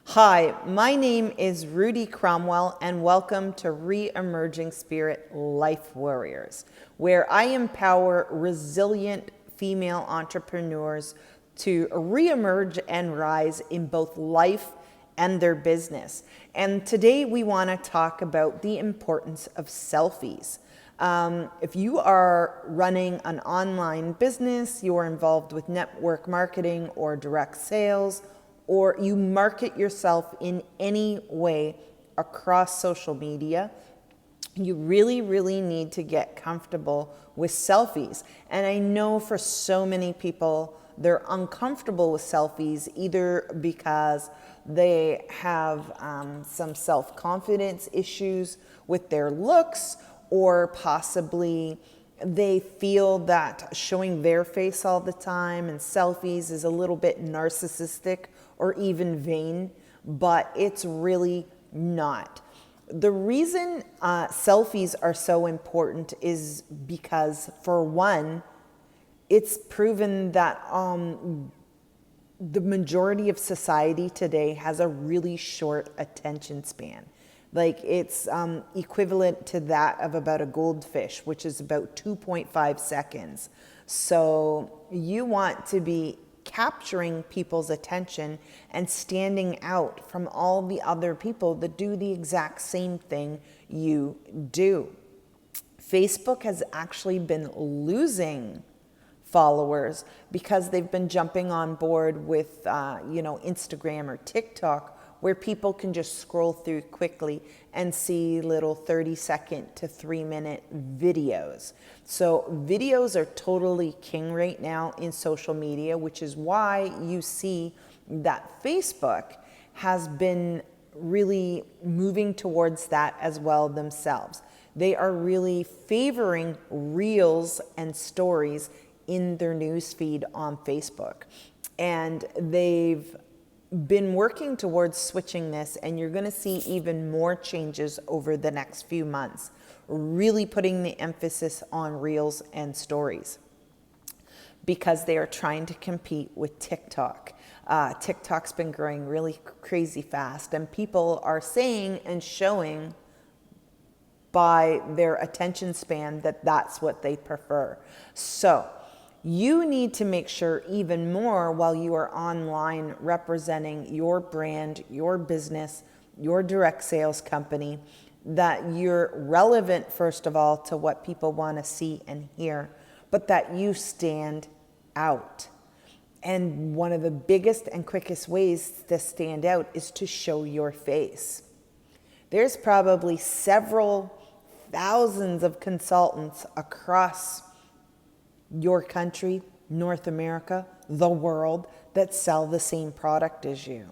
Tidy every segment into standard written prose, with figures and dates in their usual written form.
Hi, my name is Rudy Cromwell, and welcome to Re-Emerging Spirit Life Warriors, where I empower resilient female entrepreneurs to re-emerge and rise in both life and their business. And today we want to talk about the importance of selfies. If you are running an online business, you are involved with network marketing or direct sales, or you market yourself in any way across social media, you really need to get comfortable with selfies. And I know for so many people, they're uncomfortable with selfies either because they have some self-confidence issues with their looks, or possibly they feel that showing their face all the time and selfies is a little bit narcissistic or even vain, but it's really not. The reason selfies are so important is because, for one, it's proven that the majority of society today has a really short attention span. Like it's equivalent to that of about a goldfish, which is about 2.5 seconds. So you want to be capturing people's attention and standing out from all the other people that do the exact same thing you do. Facebook has actually been losing followers because they've been jumping on board with Instagram or TikTok, where people can just scroll through quickly and see little 30-second to 3-minute videos. So videos are totally king right now in social media, which is why you see that Facebook has been really moving towards that as well themselves. They are really favoring reels and stories in their newsfeed on Facebook. And they've been working towards switching this, and you're going to see even more changes over the next few months, really putting the emphasis on reels and stories because they are trying to compete with TikTok. TikTok's been growing really crazy fast, and people are saying and showing by their attention span that that's what they prefer. So you need to make sure even more while you are online representing your brand, your business, your direct sales company, that you're relevant, first of all, to what people want to see and hear, but that you stand out. And one of the biggest and quickest ways to stand out is to show your face. There's probably several thousands of consultants across your country, North America, the world, that sell the same product as you.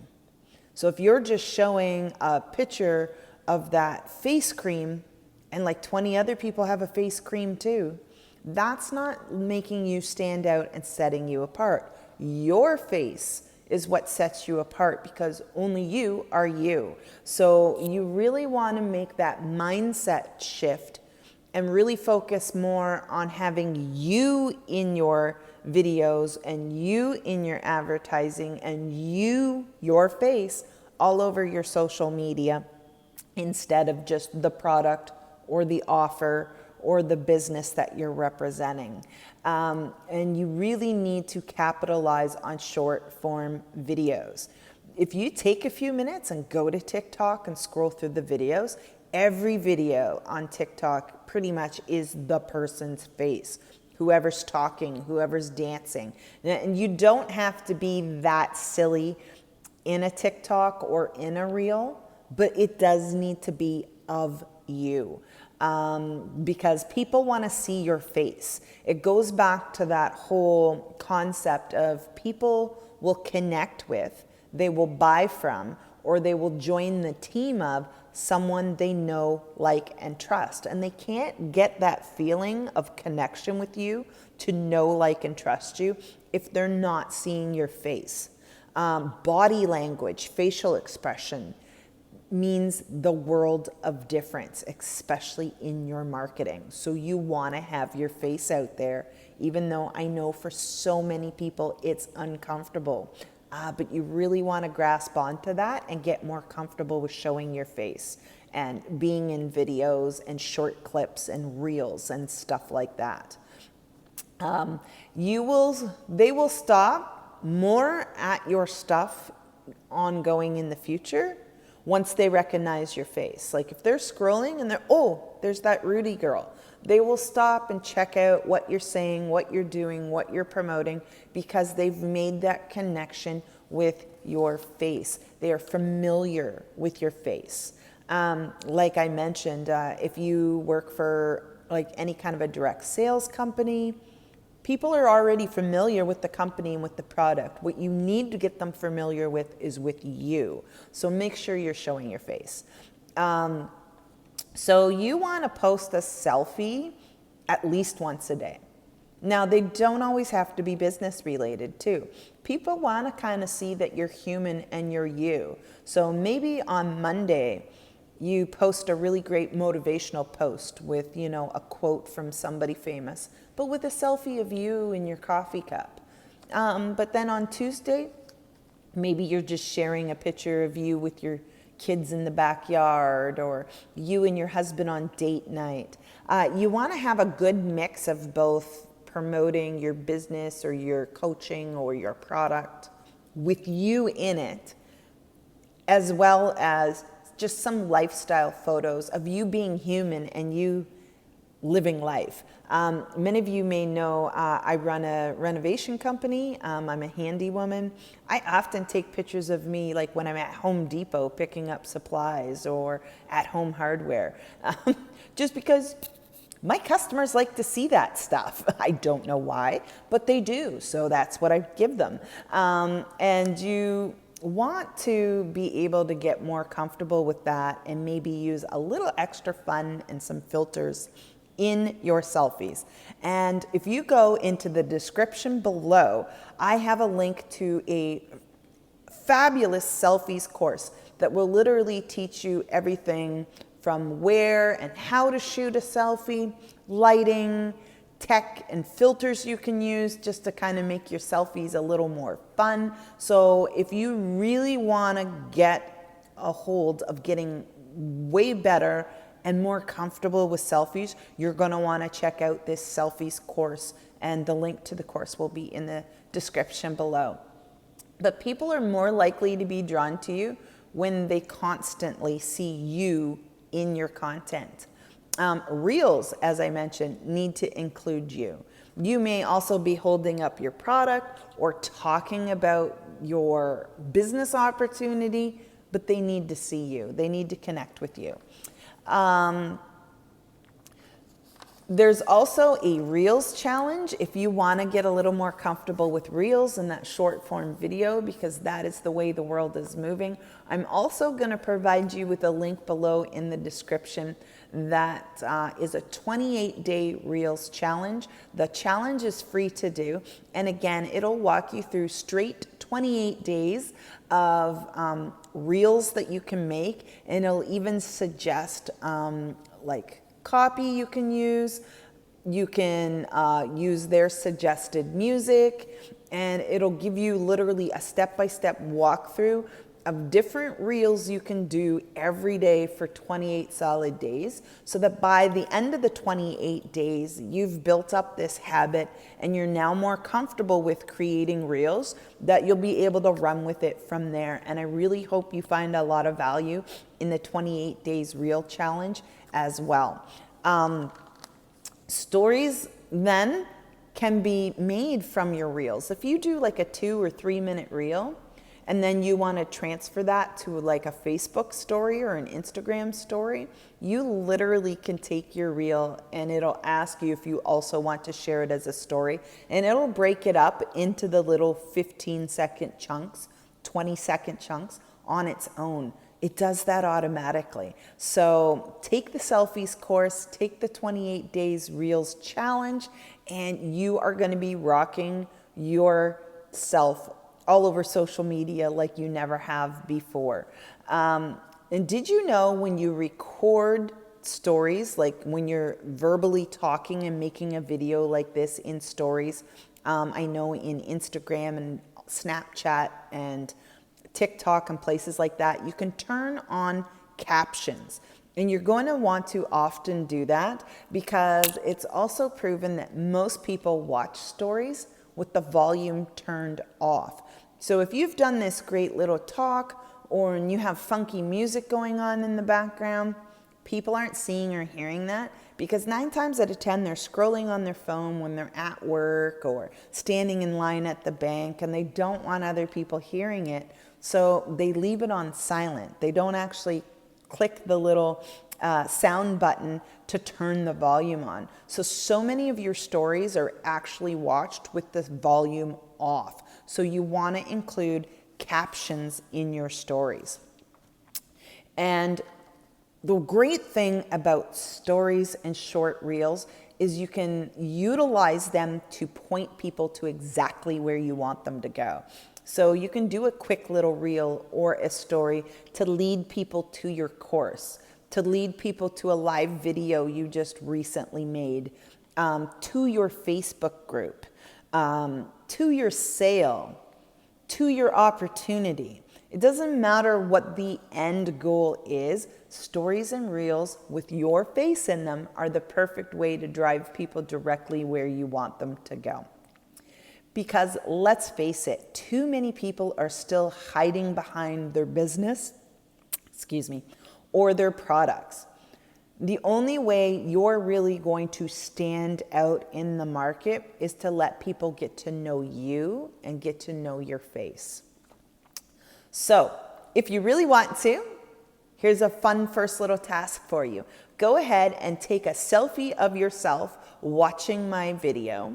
So if you're just showing a picture of that face cream and like 20 other people have a face cream too, that's not making you stand out and setting you apart. Your face is what sets you apart because only you are you. So you really want to make that mindset shift and really focus more on having you in your videos and you in your advertising and your face all over your social media, instead of just the product or the offer or the business that you're representing. And you really need to capitalize on short form videos. If you take a few minutes and go to TikTok and scroll through the videos, every video on TikTok pretty much is the person's face, whoever's talking, whoever's dancing. And you don't have to be that silly in a TikTok or in a reel, but it does need to be of you, because people want to see your face. It goes back to that whole concept of people will connect with, they will buy from, or they will join the team of someone they know, like, and trust. And they can't get that feeling of connection with you, to know, like, and trust you, if they're not seeing your face. Body language, facial expression means the world of difference, especially in your marketing. So you want to have your face out there, even though I know for so many people it's uncomfortable. but you really want to grasp onto that and get more comfortable with showing your face and being in videos and short clips and reels and stuff like that. They will stop more at your stuff ongoing in the future once they recognize your face. Like if they're scrolling and there's that Rudy girl. They will stop and check out what you're saying, what you're doing, what you're promoting, because they've made that connection with your face. They are familiar with your face. Like I mentioned, if you work for like any kind of a direct sales company, people are already familiar with the company and with the product. What you need to get them familiar with is with you. So make sure you're showing your face. So you want to post a selfie at least once a day. Now, they don't always have to be business related too. People want to kind of see that you're human and you're you. So maybe on Monday, you post a really great motivational post with, a quote from somebody famous, but with a selfie of you in your coffee cup. But then on Tuesday, maybe you're just sharing a picture of you with your kids in the backyard, or you and your husband on date night. You want to have a good mix of both promoting your business or your coaching or your product with you in it, as well as just some lifestyle photos of you being human and you living life. Many of you may know I run a renovation company. I'm a handy woman. I often take pictures of me like when I'm at Home Depot picking up supplies or at Home Hardware, just because my customers like to see that stuff. I don't know why, but they do. So that's what I give them. And you want to be able to get more comfortable with that and maybe use a little extra fun and some filters in your selfies. And if you go into the description below, I have a link to a fabulous selfies course that will literally teach you everything from where and how to shoot a selfie, lighting, tech and filters you can use just to kind of make your selfies a little more fun. So if you really want to get a hold of getting way better and more comfortable with selfies, you're going to want to check out this selfies course, and the link to the course will be in the description below. But people are more likely to be drawn to you when they constantly see you in your content. Reels, as I mentioned, need to include you. You may also be holding up your product or talking about your business opportunity, but they need to see you. They need to connect with you. There's also a Reels challenge if you want to get a little more comfortable with Reels and that short form video, because that is the way the world is moving. I'm also going to provide you with a link below in the description that is a 28-day Reels challenge. The challenge is free to do. And again, it'll walk you through straight 28 days of Reels that you can make. And it'll even suggest like copy you can use. You can use their suggested music, and it'll give you literally a step-by-step walkthrough of different reels you can do every day for 28 solid days, so that by the end of the 28 days, you've built up this habit and you're now more comfortable with creating reels that you'll be able to run with it from there. And I really hope you find a lot of value in the 28 days reel challenge as well. Stories then can be made from your reels. If you do like a 2 or 3 minute reel, and then you want to transfer that to like a Facebook story or an Instagram story, you literally can take your reel and it'll ask you if you also want to share it as a story, and it'll break it up into the little 15-second chunks, 20-second chunks on its own. It does that automatically. So take the Selfies course, take the 28 days Reels challenge, and you are going to be rocking yourself all over social media like you never have before. And did you know when you record stories, like when you're verbally talking and making a video like this in stories, I know in Instagram and Snapchat and TikTok and places like that, you can turn on captions. And you're going to want to often do that because it's also proven that most people watch stories with the volume turned off. So if you've done this great little talk or you have funky music going on in the background, people aren't seeing or hearing that because 9 times out of 10 they're scrolling on their phone when they're at work or standing in line at the bank, and they don't want other people hearing it. So they leave it on silent. They don't actually click the little sound button to turn the volume on. So many of your stories are actually watched with the volume off. So you want to include captions in your stories. And the great thing about stories and short reels is you can utilize them to point people to exactly where you want them to go. So you can do a quick little reel or a story to lead people to your course, to lead people to a live video you just recently made, to your Facebook group, to your sale, to your opportunity. It doesn't matter what the end goal is. Stories and reels with your face in them are the perfect way to drive people directly where you want them to go. Because let's face it, too many people are still hiding behind their business, or their products. The only way you're really going to stand out in the market is to let people get to know you and get to know your face. So if you really want to, here's a fun first little task for you. Go ahead and take a selfie of yourself watching my video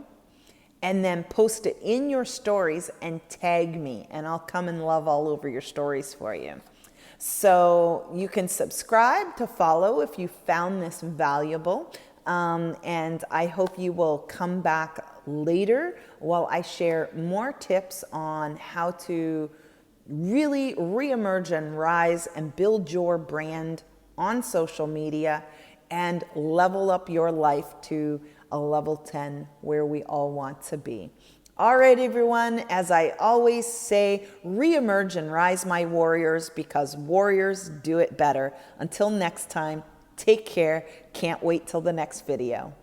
and then post it in your stories and tag me, and I'll come and love all over your stories for you. So you can subscribe to follow if you found this valuable, and I hope you will come back later while I share more tips on how to really reemerge and rise and build your brand on social media and level up your life to a level 10 where we all want to be. All right, everyone, as I always say, reemerge and rise, my warriors, because warriors do it better. Until next time, take care. Can't wait till the next video.